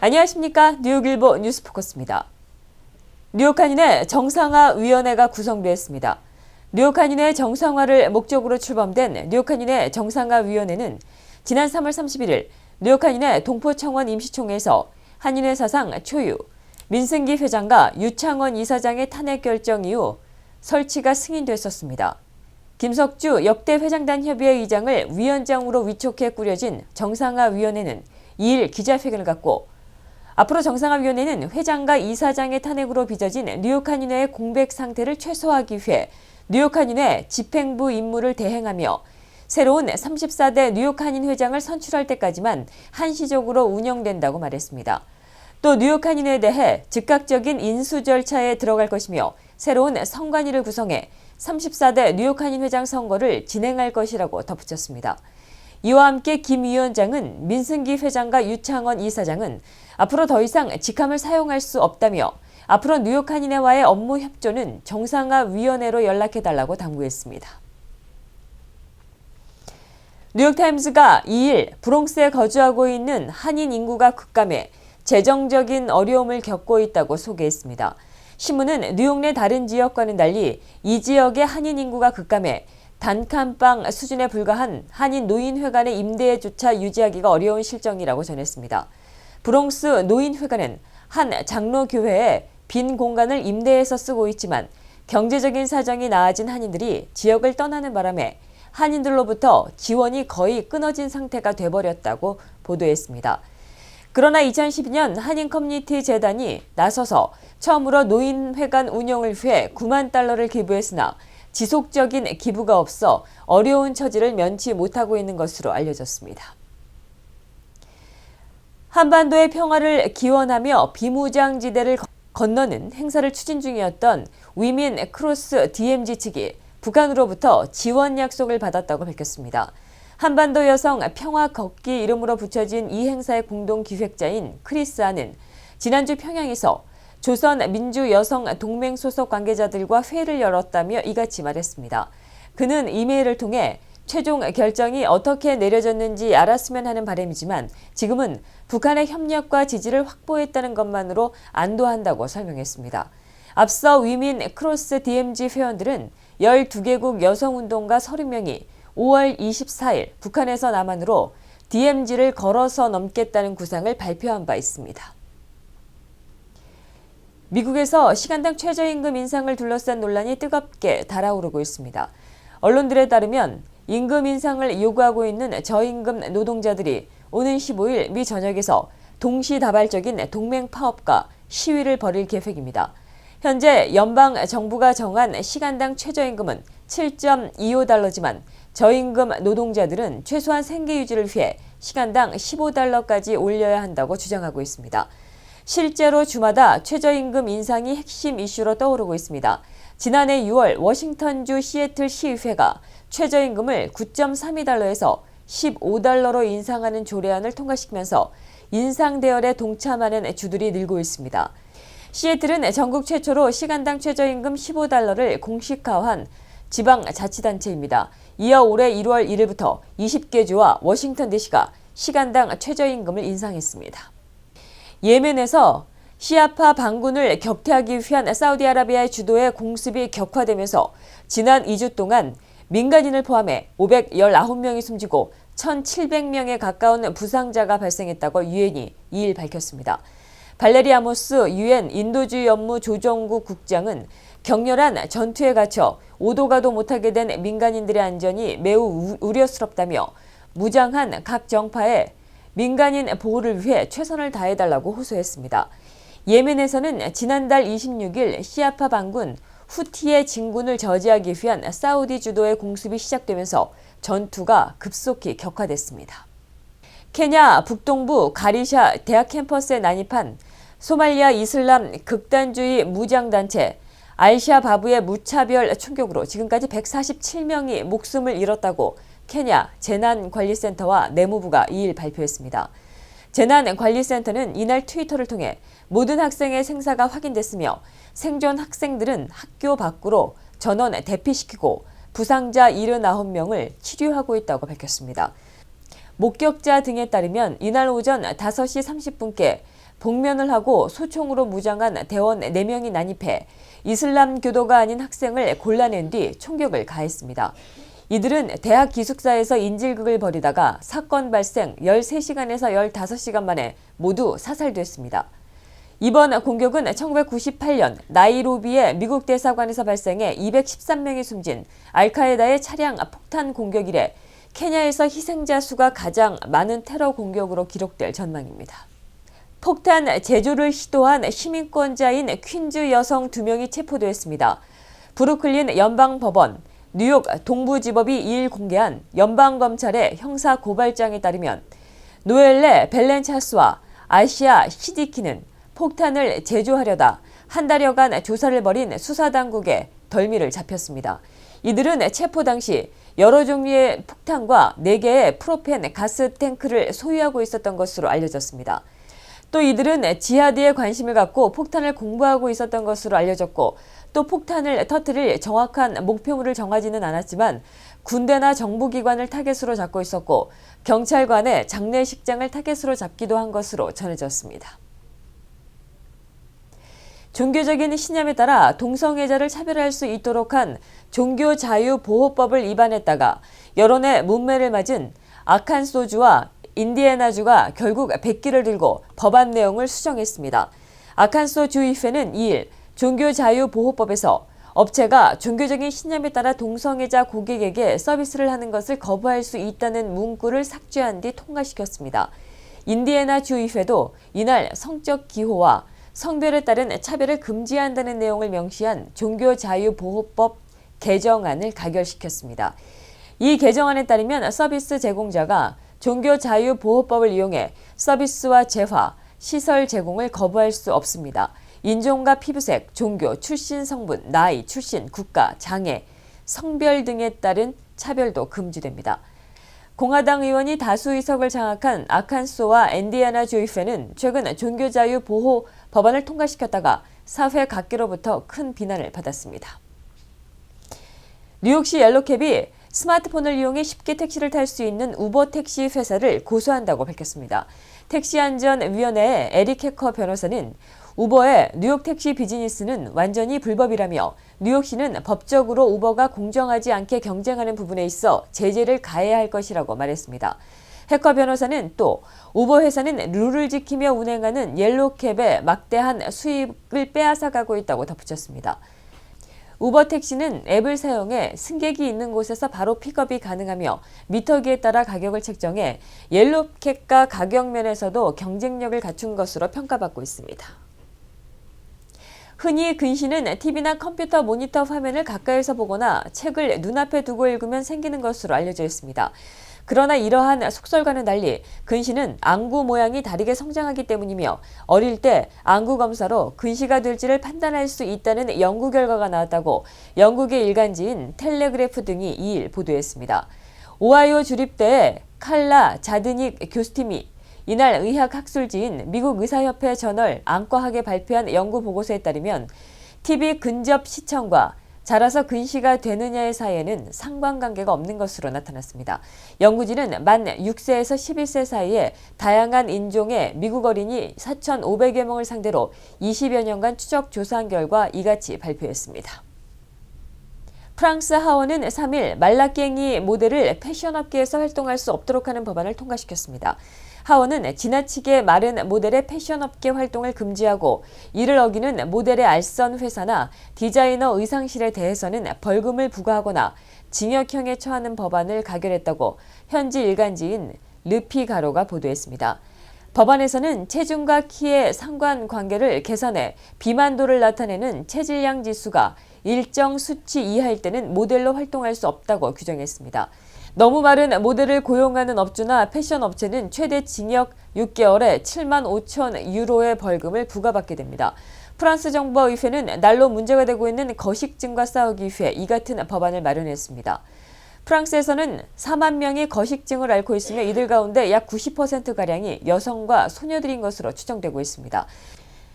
안녕하십니까. 뉴욕일보 뉴스포커스입니다. 뉴욕 한인회 정상화위원회가 구성되었습니다. 뉴욕 한인회 정상화를 목적으로 출범된 뉴욕 한인회 정상화위원회는 지난 3월 31일 뉴욕 한인회 동포청원 임시총회에서 한인회 사상 초유 민승기 회장과 유창원 이사장의 탄핵 결정 이후 설치가 승인됐었습니다. 김석주 역대 회장단 협의회 의장을 위원장으로 위촉해 꾸려진 정상화위원회는 2일 기자회견을 갖고 앞으로 정상화위원회는 회장과 이사장의 탄핵으로 빚어진 뉴욕 한인회의 공백 상태를 최소화하기 위해 뉴욕 한인회 집행부 임무를 대행하며 새로운 34대 뉴욕 한인 회장을 선출할 때까지만 한시적으로 운영된다고 말했습니다. 또 뉴욕 한인회에 대해 즉각적인 인수 절차에 들어갈 것이며 새로운 선관위를 구성해 34대 뉴욕 한인 회장 선거를 진행할 것이라고 덧붙였습니다. 이와 함께 김 위원장은 민승기 회장과 유창원 이사장은 앞으로 더 이상 직함을 사용할 수 없다며 앞으로 뉴욕 한인회와의 업무 협조는 정상화위원회로 연락해달라고 당부했습니다. 뉴욕타임스가 2일 브롱스에 거주하고 있는 한인 인구가 급감해 재정적인 어려움을 겪고 있다고 소개했습니다. 신문은 뉴욕 내 다른 지역과는 달리 이 지역의 한인 인구가 급감해 단칸방 수준에 불과한 한인 노인회관의 임대조차 유지하기가 어려운 실정이라고 전했습니다. 브롱스 노인회관은 한 장로교회에 빈 공간을 임대해서 쓰고 있지만 경제적인 사정이 나아진 한인들이 지역을 떠나는 바람에 한인들로부터 지원이 거의 끊어진 상태가 돼버렸다고 보도했습니다. 그러나 2012년 한인 커뮤니티 재단이 나서서 처음으로 노인회관 운영을 위해 9만 달러를 기부했으나 지속적인 기부가 없어 어려운 처지를 면치 못하고 있는 것으로 알려졌습니다. 한반도의 평화를 기원하며 비무장지대를 건너는 행사를 추진 중이었던 위민 크로스 DMZ 측이 북한으로부터 지원 약속을 받았다고 밝혔습니다. 한반도 여성 평화 걷기 이름으로 붙여진 이 행사의 공동 기획자인 크리스 안은 지난주 평양에서 조선민주여성동맹 소속 관계자들과 회의를 열었다며 이같이 말했습니다. 그는 이메일을 통해 최종 결정이 어떻게 내려졌는지 알았으면 하는 바람이지만 지금은 북한의 협력과 지지를 확보했다는 것만으로 안도한다고 설명했습니다. 앞서 위민 크로스 DMZ 회원들은 12개국 여성운동가 30명이 5월 24일 북한에서 남한으로 DMZ를 걸어서 넘겠다는 구상을 발표한 바 있습니다. 미국에서 시간당 최저임금 인상을 둘러싼 논란이 뜨겁게 달아오르고 있습니다. 언론들에 따르면 임금 인상을 요구하고 있는 저임금 노동자들이 오는 15일 미 전역에서 동시다발적인 동맹 파업과 시위를 벌일 계획입니다. 현재 연방 정부가 정한 시간당 최저임금은 7.25달러지만 저임금 노동자들은 최소한 생계 유지를 위해 시간당 15달러까지 올려야 한다고 주장하고 있습니다. 실제로 주마다 최저임금 인상이 핵심 이슈로 떠오르고 있습니다. 지난해 6월 워싱턴주 시애틀 시의회가 최저임금을 9.32달러에서 15달러로 인상하는 조례안을 통과시키면서 인상 대열에 동참하는 주들이 늘고 있습니다. 시애틀은 전국 최초로 시간당 최저임금 15달러를 공식화한 지방자치단체입니다. 이어 올해 1월 1일부터 20개 주와 워싱턴 DC가 시간당 최저임금을 인상했습니다. 예멘에서 시아파 반군을 격퇴하기 위한 사우디아라비아의 주도의 공습이 격화되면서 지난 2주 동안 민간인을 포함해 519명이 숨지고 1,700명에 가까운 부상자가 발생했다고 유엔이 2일 밝혔습니다. 발레리 아모스 유엔 인도주의 업무 조정국 국장은 격렬한 전투에 갇혀 오도 가도 못하게 된 민간인들의 안전이 매우 우려스럽다며 무장한 각 정파에 민간인 보호를 위해 최선을 다해달라고 호소했습니다. 예멘에서는 지난달 26일 시아파 반군 후티의 진군을 저지하기 위한 사우디 주도의 공습이 시작되면서 전투가 급속히 격화됐습니다. 케냐 북동부 가리샤 대학 캠퍼스에 난입한 소말리아 이슬람 극단주의 무장단체 알샤바브의 무차별 총격으로 지금까지 147명이 목숨을 잃었다고 케냐 재난관리센터와 내무부가 2일 발표했습니다. 재난관리센터는 이날 트위터를 통해 모든 학생의 생사가 확인됐으며 생존 학생들은 학교 밖으로 전원 대피시키고 부상자 79명을 치료하고 있다고 밝혔습니다. 목격자 등에 따르면 이날 오전 5시 30분께 복면을 하고 소총으로 무장한 대원 4명이 난입해 이슬람 교도가 아닌 학생을 골라낸 뒤 총격을 가했습니다. 이들은 대학 기숙사에서 인질극을 벌이다가 사건 발생 13시간에서 15시간 만에 모두 사살됐습니다. 이번 공격은 1998년 나이로비의 미국 대사관에서 발생해 213명이 숨진 알카에다의 차량 폭탄 공격 이래 케냐에서 희생자 수가 가장 많은 테러 공격으로 기록될 전망입니다. 폭탄 제조를 시도한 시민권자인 퀸즈 여성 2명이 체포됐습니다. 브루클린 연방법원, 뉴욕 동부지법이 2일 공개한 연방검찰의 형사고발장에 따르면 노엘레 벨렌차스와 아시아 시디키는 폭탄을 제조하려다 한 달여간 조사를 벌인 수사당국에 덜미를 잡혔습니다. 이들은 체포 당시 여러 종류의 폭탄과 4개의 프로펜 가스 탱크를 소유하고 있었던 것으로 알려졌습니다. 또 이들은 지하드에 관심을 갖고 폭탄을 공부하고 있었던 것으로 알려졌고 또 폭탄을 터뜨릴 정확한 목표물을 정하지는 않았지만 군대나 정부기관을 타겟으로 잡고 있었고 경찰관의 장례식장을 타겟으로 잡기도 한 것으로 전해졌습니다. 종교적인 신념에 따라 동성애자를 차별할 수 있도록 한 종교자유보호법을 위반했다가 여론의 문매를 맞은 아칸소주와 인디애나주가 결국 백기를 들고 법안 내용을 수정했습니다. 아칸소 주의회는 2일 종교자유보호법에서 업체가 종교적인 신념에 따라 동성애자 고객에게 서비스를 하는 것을 거부할 수 있다는 문구를 삭제한 뒤 통과시켰습니다. 인디애나 주의회도 이날 성적 기호와 성별에 따른 차별을 금지한다는 내용을 명시한 종교자유보호법 개정안을 가결시켰습니다. 이 개정안에 따르면 서비스 제공자가 종교자유보호법을 이용해 서비스와 재화, 시설 제공을 거부할 수 없습니다. 인종과 피부색, 종교, 출신 성분, 나이, 출신, 국가, 장애, 성별 등에 따른 차별도 금지됩니다. 공화당 의원이 다수 의석을 장악한 아칸소와 인디애나 주의회는 최근 종교자유 보호 법안을 통과시켰다가 사회 각계로부터 큰 비난을 받았습니다. 뉴욕시 옐로캡이 스마트폰을 이용해 쉽게 택시를 탈 수 있는 우버 택시 회사를 고소한다고 밝혔습니다. 택시안전위원회의 에릭 해커 변호사는 우버의 뉴욕 택시 비즈니스는 완전히 불법이라며 뉴욕시는 법적으로 우버가 공정하지 않게 경쟁하는 부분에 있어 제재를 가해야 할 것이라고 말했습니다. 해커 변호사는 또 우버 회사는 룰을 지키며 운행하는 옐로캡의 막대한 수익을 빼앗아가고 있다고 덧붙였습니다. 우버 택시는 앱을 사용해 승객이 있는 곳에서 바로 픽업이 가능하며 미터기에 따라 가격을 책정해 옐로캡과 가격 면에서도 경쟁력을 갖춘 것으로 평가받고 있습니다. 흔히 근시는 TV나 컴퓨터 모니터 화면을 가까이서 보거나 책을 눈앞에 두고 읽으면 생기는 것으로 알려져 있습니다. 그러나 이러한 속설과는 달리 근시는 안구 모양이 다르게 성장하기 때문이며 어릴 때 안구 검사로 근시가 될지를 판단할 수 있다는 연구 결과가 나왔다고 영국의 일간지인 텔레그래프 등이 2일 보도했습니다. 오하이오 주립대의 칼라 자드닉 교수팀이 이날 의학학술지인 미국 의사협회 저널 안과학에 발표한 연구 보고서에 따르면 TV 근접 시청과 자라서 근시가 되느냐의 사이에는 상관관계가 없는 것으로 나타났습니다. 연구진은 만 6세에서 11세 사이에 다양한 인종의 미국 어린이 4,500여 명을 상대로 20여 년간 추적 조사한 결과 이같이 발표했습니다. 프랑스 하원은 3일 말라깽이 모델을 패션업계에서 활동할 수 없도록 하는 법안을 통과시켰습니다. 하원은 지나치게 마른 모델의 패션업계 활동을 금지하고 이를 어기는 모델의 알선 회사나 디자이너 의상실에 대해서는 벌금을 부과하거나 징역형에 처하는 법안을 가결했다고 현지 일간지인 르피가로가 보도했습니다. 법안에서는 체중과 키의 상관관계를 계산해 비만도를 나타내는 체질량 지수가 일정 수치 이하일 때는 모델로 활동할 수 없다고 규정했습니다. 너무 마른 모델을 고용하는 업주나 패션 업체는 최대 징역 6개월에 7만 5천 유로의 벌금을 부과받게 됩니다. 프랑스 정부와 의회는 날로 문제가 되고 있는 거식증과 싸우기 위해 이 같은 법안을 마련했습니다. 프랑스에서는 4만 명이 거식증을 앓고 있으며 이들 가운데 약 90%가량이 여성과 소녀들인 것으로 추정되고 있습니다.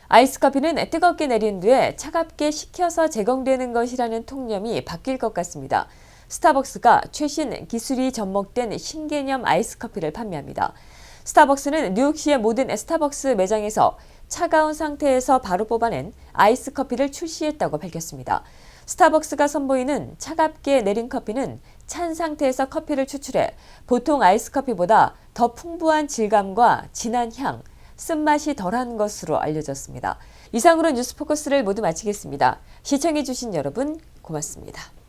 아이스커피는 뜨겁게 내린 뒤에 차갑게 식혀서 제공되는 것이라는 통념이 바뀔 것 같습니다. 스타벅스가 최신 기술이 접목된 신개념 아이스커피를 판매합니다. 스타벅스는 뉴욕시의 모든 스타벅스 매장에서 차가운 상태에서 바로 뽑아낸 아이스 커피를 출시했다고 밝혔습니다. 스타벅스가 선보이는 차갑게 내린 커피는 찬 상태에서 커피를 추출해 보통 아이스 커피보다 더 풍부한 질감과 진한 향, 쓴맛이 덜한 것으로 알려졌습니다. 이상으로 뉴스포커스를 모두 마치겠습니다. 시청해주신 여러분 고맙습니다.